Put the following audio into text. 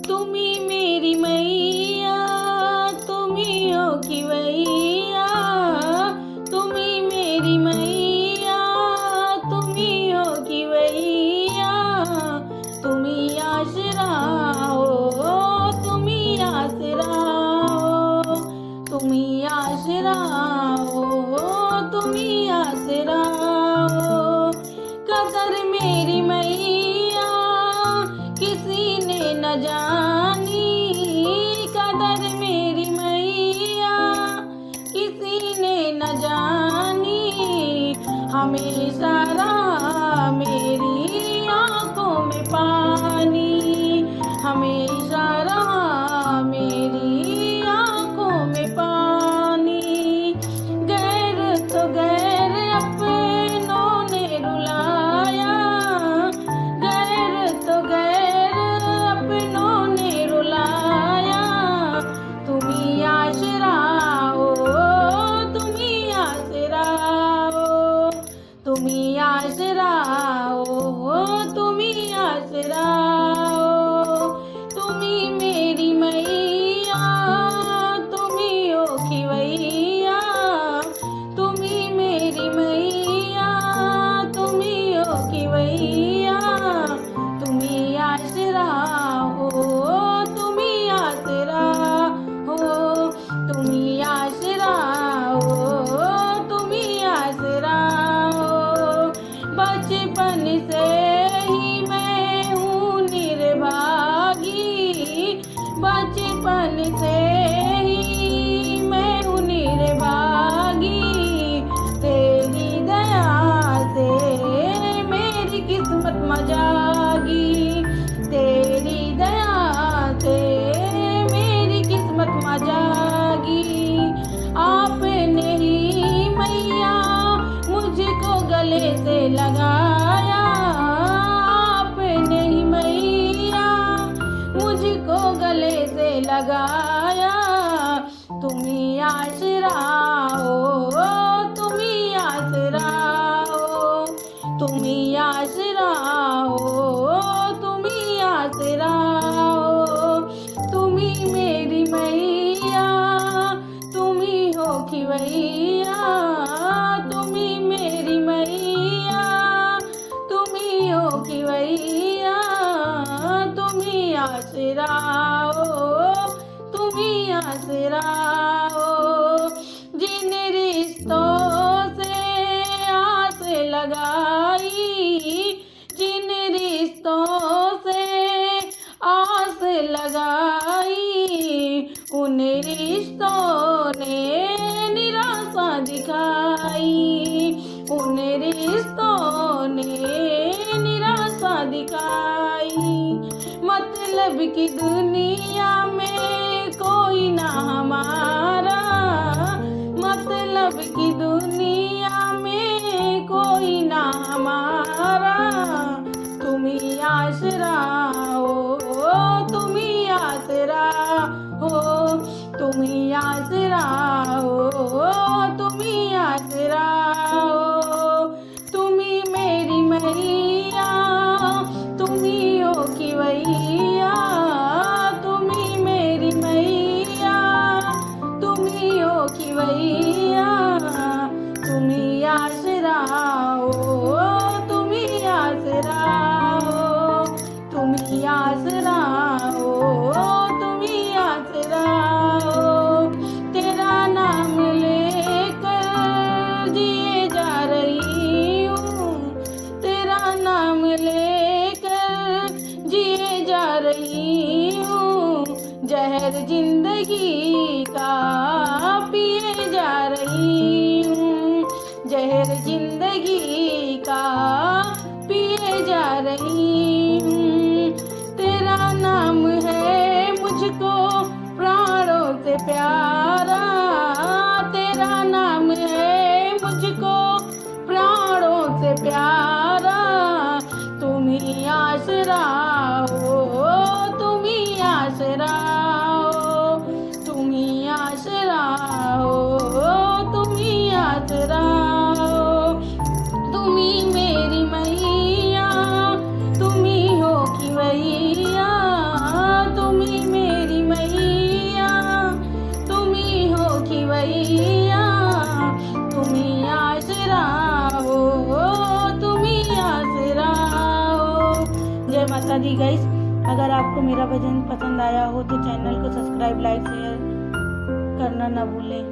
तुम्ही मेरी मैया, तुम्ही हो खिवैया, तुम्ही मेरी मैया, तुम्ही हो खिवैया, तुम्ही आसरा हो, तुम्ही आसरा हो, तुम्ही आसरा हो, तुम्ही आसरा हो। कदर मेरी मैया किसी ने न जानी, कदर मेरी मैया किसी ने न जानी, हमेशा रहा मेरी आंखों में पानी, हमेशा रहा मेरी आंखों में पानी। गैर तो गैर अपनों ने रुलाया, गैर तो गैर अपनों ने रुलाया, तुम्ही आसरा हो, तुम्ही आसरा हो, तुम्ही आसरा हो, तुम्ही आसरा हो। तुम्ही मेरी मैया, तुम्ही हो खिवैया, तुम्ही मेरी मैया, तुम्ही हो खिवैया, तुम्ही आसरा हो, तुम्ही आसरा हो, तुम्ही आसरा हो, तुम्ही आसरा हो। बचपन से ही मैं हूँ निर्भागी, बचपन से ही मैं हूँ निर्भागी, तेरी दया से मेरी किस्मत मजागी, तेरी दया से मेरी किस्मत मजागी। आपने ही मैया मुझको गले से लगाया, आपने ही मैया मुझको गले से लगाया, तुम्ही आसरा हो, तुम्ही आसरा हो, तुम्ही आसरा हो, तुम्ही आसरा हो। तुम्ही मेरी मैया, तुम्ही हो खिवैया, तुम्ही मेरी मैया, तुम्ही हो खिवैया, तुम्ही आसरा हो, तुम्ही आसरा हो। जिन रिश्तों से आस लगाई, जिन रिश्तों से आस लगाई, उन रिश्तों ने निराशा दिखाई, उन रिश्तों ने निराशा दिखाई। मतलब की दुनिया में कोई ना हमारा, मतलब की दुनिया में कोई ना हमारा, तुम्ही आसरा हो, तुम्ही आसरा हो, तुम्ही आसरा हो, तुम्ही आसरा हो। तुम्ही मेरी मैया, तुम्ही हो खिवैया, तुम्ही मेरी मैया, तुम्ही हो खिवैया, तुम्ही आसरा हो, तुम्ही आसरा हो, तुम्ही आसरा हो, तुम्ही आसरा हो। तेरा नाम लेकर जिए जा रही हूँ, तेरा नाम लेकर जिए जा रही हूँ, जहर जिंदगी का पिए जा रही हूँ, जहर जिंदगी का पिए जा रही हूँ। तेरा नाम है मुझको प्राणों से प्यारा, तेरा नाम है मुझको प्राणों से प्यारा, तुम्ही आसरा हो, तुम्ही आसरा हो, तुम्ही आसरा हो, तुम्ही आसरा हो। तुम्ही मेरी मैया, तुम्ही हो खिवैया, तुम्ही शिवैया तुम्ही आसरा हो, तुम्ही आसरा हो। जय माता दी गाइस। अगर आपको मेरा भजन पसंद आया हो तो चैनल को सब्सक्राइब, लाइक, शेयर करना ना भूलें।